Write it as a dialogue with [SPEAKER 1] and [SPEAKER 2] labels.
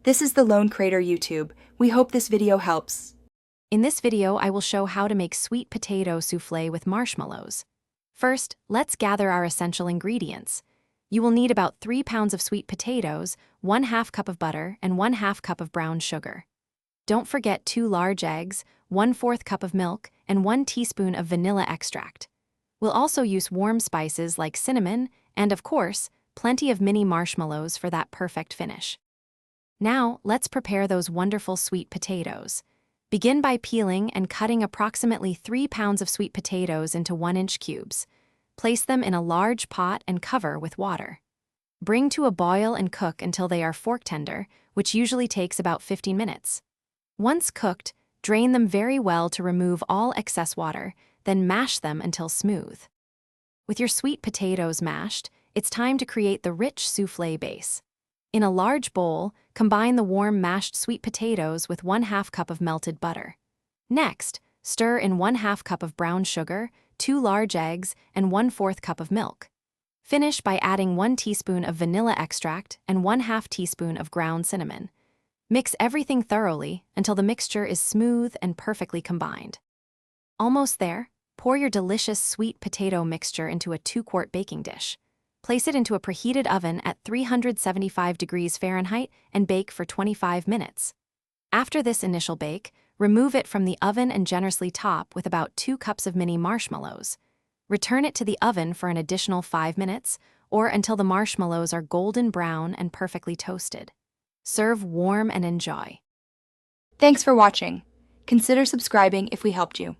[SPEAKER 1] This is the Lone Crater YouTube. We hope this video helps.
[SPEAKER 2] In this video, I will show how to make sweet potato soufflé with marshmallows. First, let's gather our essential ingredients. You will need about 3 pounds of sweet potatoes, 1/2 cup of butter, and 1/2 cup of brown sugar. Don't forget 2 large eggs, 1/4 cup of milk, and 1 teaspoon of vanilla extract. We'll also use warm spices like cinnamon and, of course, plenty of mini marshmallows for that perfect finish. Now, let's prepare those wonderful sweet potatoes. Begin by peeling and cutting approximately 3 pounds of sweet potatoes into 1-inch cubes. Place them in a large pot and cover with water. Bring to a boil and cook until they are fork tender, which usually takes about 15 minutes. Once cooked, drain them very well to remove all excess water, then mash them until smooth. With your sweet potatoes mashed, it's time to create the rich soufflé base. In a large bowl, combine the warm mashed sweet potatoes with 1/2 cup of melted butter. Next, stir in 1/2 cup of brown sugar, 2 large eggs, and 1/4 cup of milk. Finish by adding 1 teaspoon of vanilla extract and 1/2 teaspoon of ground cinnamon. Mix everything thoroughly until the mixture is smooth and perfectly combined. Almost there, pour your delicious sweet potato mixture into a 2-quart baking dish. Place it into a preheated oven at 375 degrees Fahrenheit and bake for 25 minutes. After this initial bake, remove it from the oven and generously top with about 2 cups of mini marshmallows. Return it to the oven for an additional 5 minutes, or until the marshmallows are golden brown and perfectly toasted. Serve warm and enjoy.
[SPEAKER 1] Thanks for watching. Consider subscribing if we helped you.